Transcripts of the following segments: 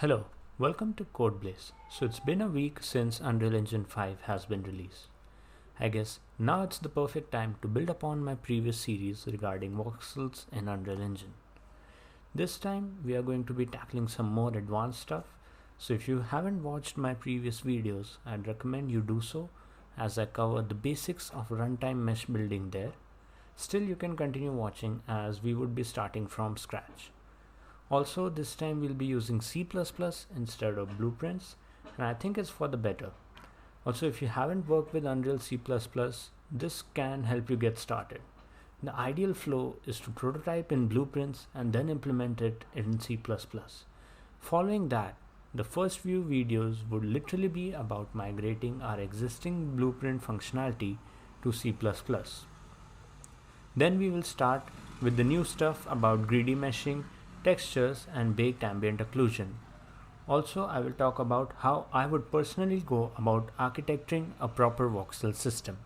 Hello, welcome to Codeblaze. So it's been a week since Unreal Engine 5 has been released. I guess now it's the perfect time to build upon my previous series regarding voxels in Unreal Engine. This time we are going to be tackling some more advanced stuff, so if you haven't watched my previous videos, I'd recommend you do so as I cover the basics of runtime mesh building there. Still, you can continue watching as we would be starting from scratch. Also, this time we'll be using C++ instead of blueprints, and I think it's for the better. Also, if you haven't worked with Unreal C++, this can help you get started. The ideal flow is to prototype in blueprints and then implement it in C++. Following that, the first few videos would literally be about migrating our existing blueprint functionality to C++. Then we will start with the new stuff about greedy meshing, textures and baked ambient occlusion. Also, I will talk about how I would personally go about architecting a proper voxel system.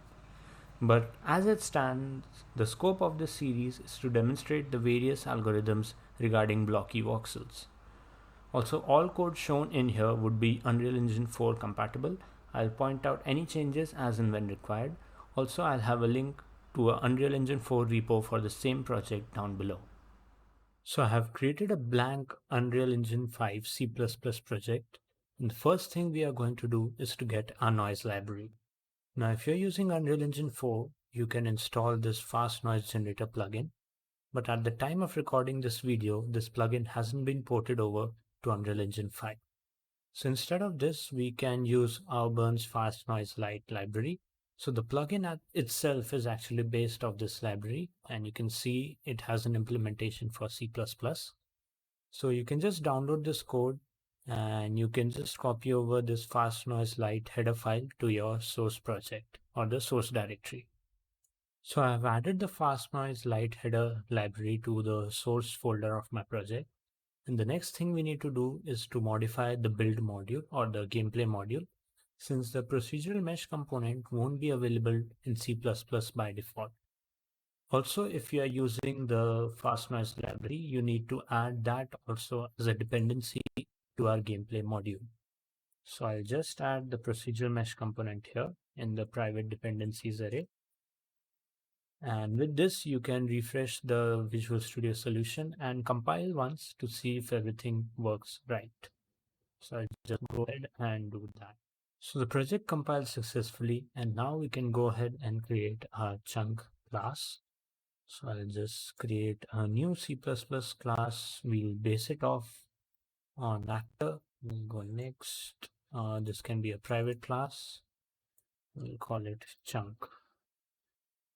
But as it stands, the scope of this series is to demonstrate the various algorithms regarding blocky voxels. Also, all code shown in here would be Unreal Engine 4 compatible. I'll point out any changes as and when required. Also, I'll have a link to a Unreal Engine 4 repo for the same project down below. So I have created a blank Unreal Engine 5 C++ project, and the first thing we are going to do is to get our noise library. Now if you're using Unreal Engine 4, you can install this fast noise generator plugin, but at the time of recording this video, this plugin hasn't been ported over to Unreal Engine 5. So instead of this, we can use Auburn's fast noise light library. So the plugin itself is actually based off this library, and you can see it has an implementation for C++. So you can just download this code and you can just copy over this fast noise light header file to your source project or the source directory. So I've added the fast noise light header library to the source folder of my project. And the next thing we need to do is to modify the build module or the gameplay module, since the procedural mesh component won't be available in C++ by default. Also, if you are using the fast noise library, you need to add that also as a dependency to our gameplay module. So I'll just add the procedural mesh component here in the private dependencies array. And with this, you can refresh the Visual Studio solution and compile once to see if everything works right. So I'll just go ahead and do that. So the project compiled successfully, and now we can go ahead and create a chunk class. So I'll just create a new C++ class. We'll base it off on actor. We'll go next. This can be a private class. We'll call it chunk.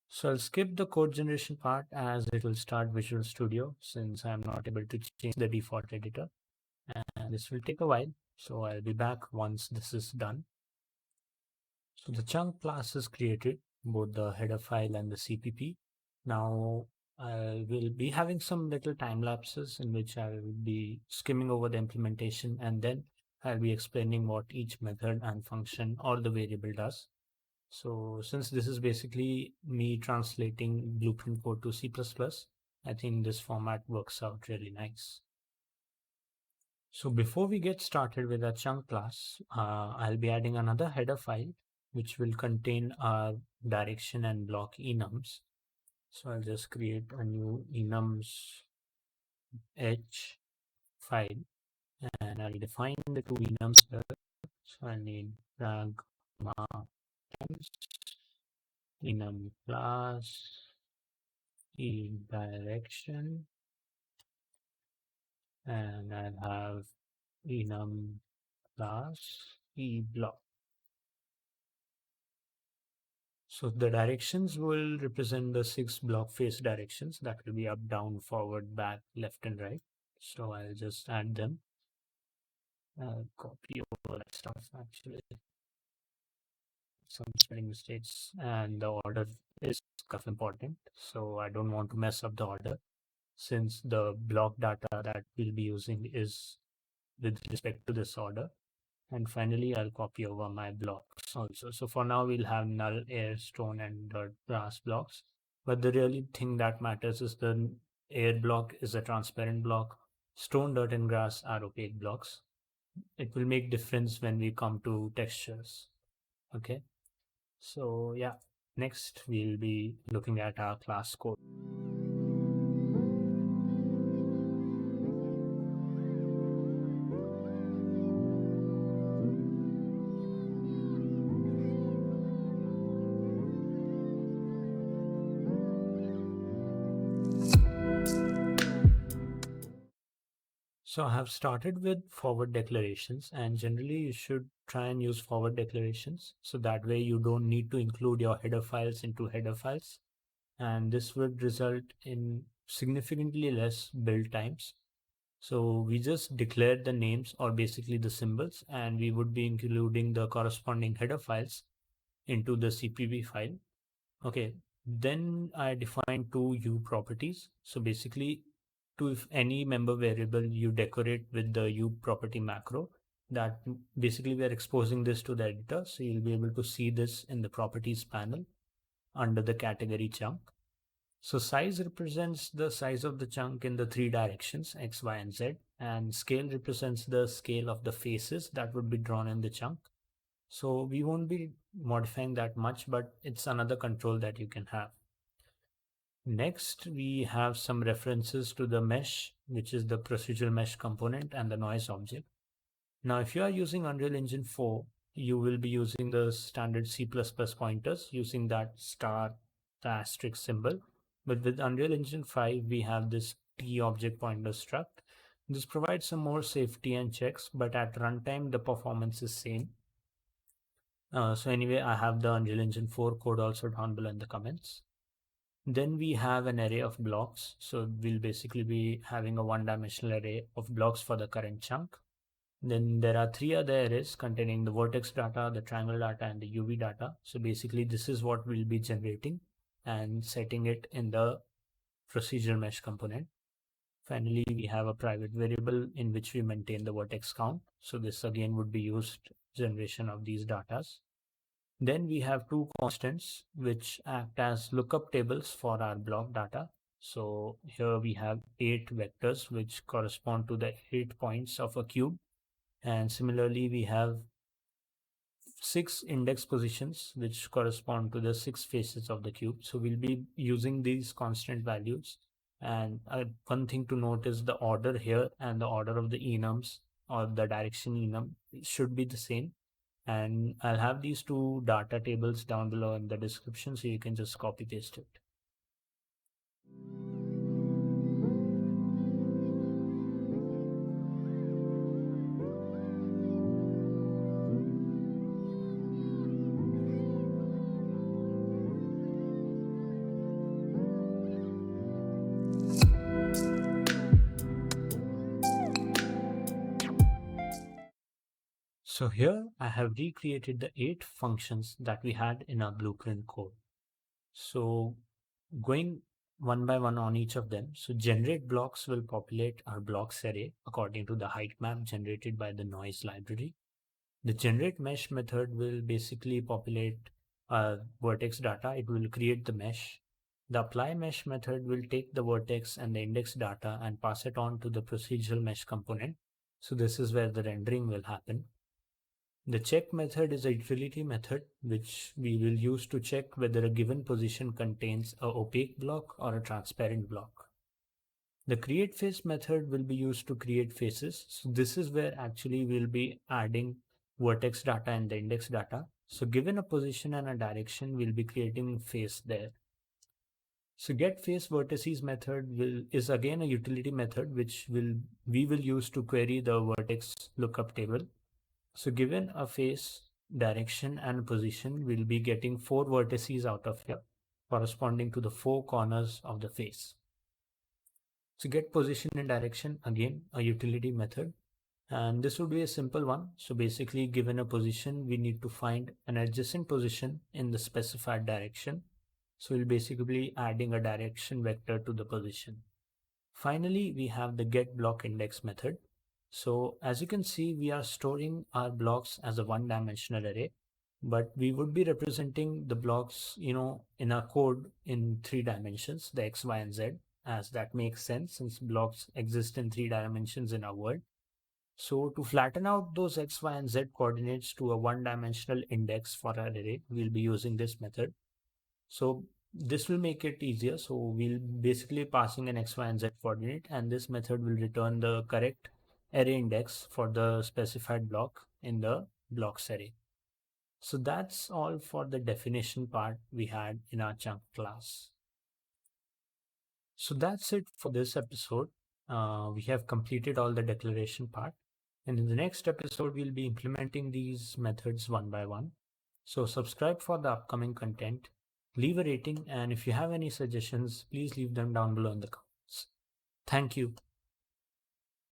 So I'll skip the code generation part as it will start Visual Studio since I'm not able to change the default editor. And this will take a while. So I'll be back once this is done. So the chunk class is created, both the header file and the CPP. Now I will be having some little time lapses in which I will be skimming over the implementation, and then I'll be explaining what each method and function or the variable does. So since this is basically me translating blueprint code to C++, I think this format works out really nice. So before we get started with our chunk class, I'll be adding another header file which will contain our direction and block enums. So I'll just create a new enums h file and I'll define the two enums here. So I need pragma enum class EDirection, and I'll have enum class EBlock. So the directions will represent the 6 block face directions that will be up, down, forward, back, left, and right. So I'll just add them. I'll copy over that stuff actually. Some spelling mistakes, and the order is kind of important. So I don't want to mess up the order since the block data that we'll be using is with respect to this order. And finally, I'll copy over my blocks also. So for now, we'll have null, air, stone, and dirt grass blocks. But the really thing that matters is the air block is a transparent block. Stone, dirt, and grass are opaque blocks. it will make difference when we come to textures. Okay, so yeah, next we'll be looking at our class code. So I have started with forward declarations, and generally you should try and use forward declarations. So that way you don't need to include your header files into header files. And this would result in significantly less build times. So we just declared the names or basically the symbols, and we would be including the corresponding header files into the CPP file. Okay, then I define two U properties. So basically, to if any member variable you decorate with the U property macro, that basically we are exposing this to the editor. So you'll be able to see this in the properties panel under the category chunk. So size represents the size of the chunk in the three directions, X, Y, and Z, and scale represents the scale of the faces that would be drawn in the chunk. So we won't be modifying that much, but it's another control that you can have. Next, we have some references to the mesh, which is the procedural mesh component and the noise object. Now, if you are using Unreal Engine 4, you will be using the standard C++ pointers using that star, the asterisk symbol. But with Unreal Engine 5, we have this T object pointer struct. This provides some more safety and checks, but at runtime, the performance is same. So anyway, I have the Unreal Engine 4 code also down below in the comments. Then we have an array of blocks. So we'll basically be having a one-dimensional array of blocks for the current chunk. Then there are three other arrays containing the vertex data, the triangle data, and the UV data. So basically this is what we'll be generating and setting it in the procedural mesh component. Finally, we have a private variable in which we maintain the vertex count. So this again would be used generation of these datas. Then we have two constants which act as lookup tables for our block data. So here we have 8 vectors which correspond to the 8 points of a cube. And similarly, we have 6 index positions which correspond to the 6 faces of the cube. So we'll be using these constant values. And one thing to note is the order here and the order of the enums or the direction enum should be the same. And I'll have these two data tables down below in the description so you can just copy paste it. So here I have recreated the 8 functions that we had in our blueprint code. So going one by one on each of them. So generate blocks will populate our blocks array according to the height map generated by the noise library. The generate mesh method will basically populate vertex data. It will create the mesh. The apply mesh method will take the vertex and the index data and pass it on to the procedural mesh component. So this is where the rendering will happen. The check method is a utility method which we will use to check whether a given position contains a opaque block or a transparent block. The create face method will be used to create faces. So this is where actually we'll be adding vertex data and the index data. So given a position and a direction, we'll be creating face there. So get face vertices method is again a utility method which we will use to query the vertex lookup table. So given a face, direction, and position, we'll be getting 4 vertices out of here, corresponding to the 4 corners of the face. So get position and direction, again, a utility method. And this would be a simple one. So basically, given a position, we need to find an adjacent position in the specified direction. So we'll basically be adding a direction vector to the position. Finally, we have the get block index method. So as you can see, we are storing our blocks as a one-dimensional array, but we would be representing the blocks, in our code in 3 dimensions, the X, Y, and Z, as that makes sense since blocks exist in 3 dimensions in our world. So to flatten out those x, y, and z coordinates to a one-dimensional index for our array, we'll be using this method. So this will make it easier. So we'll basically passing an x, y, and z coordinate, and this method will return the correct array index for the specified block in the blocks array. So that's all for the definition part we had in our chunk class. So that's it for this episode. We have completed all the declaration part. And in the next episode, we'll be implementing these methods one by one. So subscribe for the upcoming content, leave a rating, and if you have any suggestions, please leave them down below in the comments. Thank you.